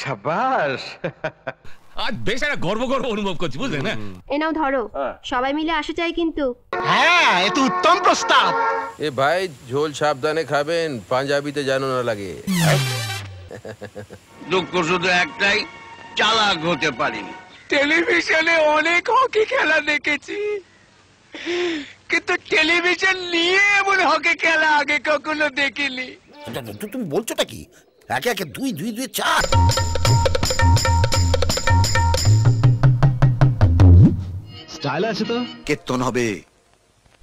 সাবাস। আজ বেশ একটা গর্ব গর্ব অনুভব করছি, বুঝলে না? এ নাও ধরো, সবাই মিলে আসা চাই কিন্তু। হ্যাঁ, এ তো উত্তম প্রস্তাব। এ ভাই, ঝোল সাবধানে খাবেন, পাঞ্জাবিতে যেন না লাগে। দুঃখ শুধু একটাই, চালাক হতে পারিনি। টেলিভিশনে অনেক হকি খেলা দেখেছি, কিন্তু টেলিভিশন নিয়ে এমন হকি খেলা আগে কখনো দেখিনি। তুমি বলছোটা কি? একে একে 2 2 2 4। স্টাইল আছে তো। কেতন হবে,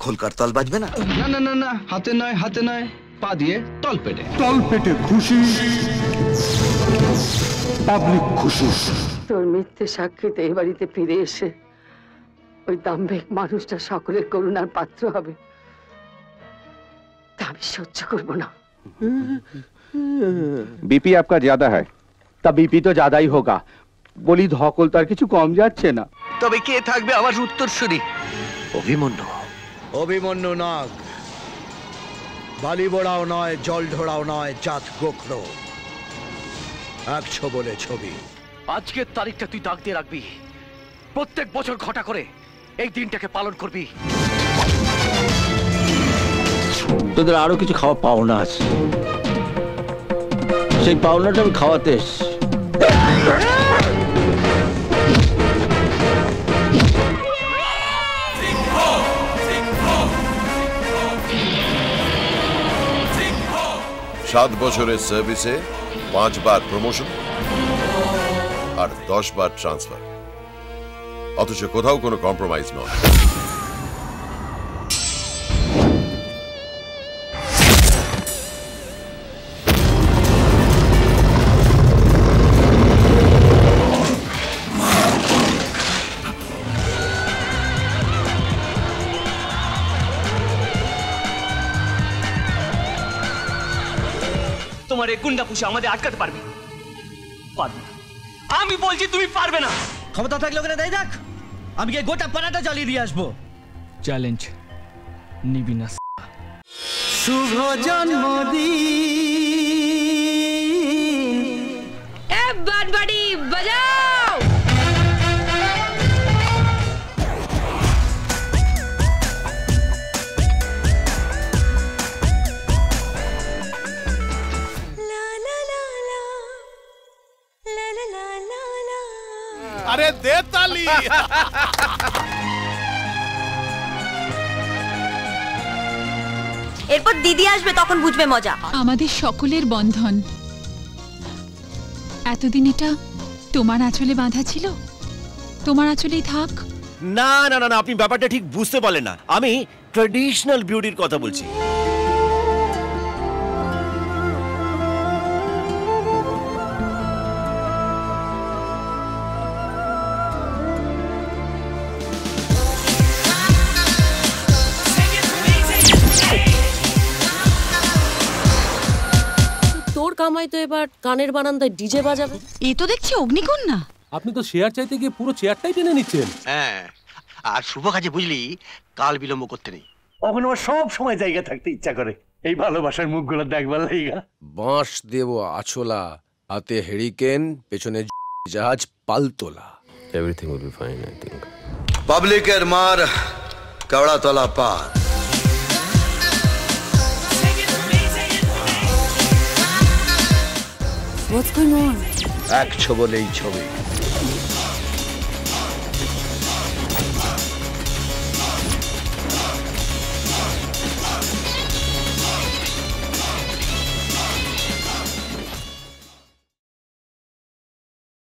খোলকার তাল বাজবে না। না না না না, হাতে নয়, হাতে নয়, পা দিয়ে তলপেটে। তলপেটে খুশি, পাবলিক খুশি। তোর মিথ্যে সাক্ষীতে এই বাড়িতে ফিরে এসে ওই দাম্ভিক মানুষটা সকলের করুণার পাত্র হবে, তা আমি সহ্য করব না। बीपी आपका ज्यादा है, तब बीपी तो ज्यादा ही होगा। বলি ধকল তার কিছু কম যাচ্ছে না। তবে কে থাকবে আমার উত্তরসূরি? অভিমন্যু। অভিমন্যু নাগ, বালি বোড়াও নয়, জল ঢোড়াও নয়, জাত গোখরো, 100 বলে ছবি। আজকের তারিখটা তুই দাগ দিয়ে রাখবি, প্রত্যেক বছর ঘটা করে এই দিনটাকে পালন করবি। তোদের আরো কিছু খাওয়া পাওনা আছে, সেই পাওনাটা আমি খাওয়াতে এসছি। 7 বছরের সার্ভিসে 5 বার প্রমোশন আর 10 বার ট্রান্সফার, অথচ কোথাও কোনো কম্প্রোমাইজ নয়। তোমার এই গুন্ডা পুষে আমাদের আটকাতে পারবে? পারবে না। আমি বলছি তুমি পারবে না। ক্ষমতা থাকলে ওখানে দেয় দেখ, আমি গিয়ে গোটা পাড়াটা জ্বালিয়ে দিয়ে আসবো। চ্যালেঞ্জ নিবি না। শুভ জন্মদিন। এ বাড়ি বাজাও। আরে দে তালি। এরপর দিদি আসবে, তখন বুঝবে মজা। আমাদের সকলের বন্ধন, এতদিন এটা তোমার আঁচলে বাঁধা ছিল, তোমার আঁচলেই থাক। না না না, আপনি ব্যাপারটা ঠিক বুঝতে পারলেন না। আমি ট্র্যাডিশনাল বিউটির কথা বলছি। কামাই তো এবার কানের বারান্দায় ডিজে বাজাবে। এই তো দেখছি অগ্নিকন্যা। আপনি তো শেয়ার চাইতে গিয়ে পুরো চেয়ারটাই টেনে নিচ্ছেন। হ্যাঁ, আর শুভ কাজে বুঝলি কাল বিলম্ব করতে নেই। ওখানে আমার সব সময় জায়গা থাকতে ইচ্ছা করে এই ভালোবাসার মুখগুলো দেখবার লাইগা। বাঁশ দেব আছলা, হাতে হেরিকেন, পেছনে জাহাজ পালতোলা। Everything will be fine, I think. পাবলিকের মার কাওড়াতলা পার। What's going on? 100 বলেই ছবি।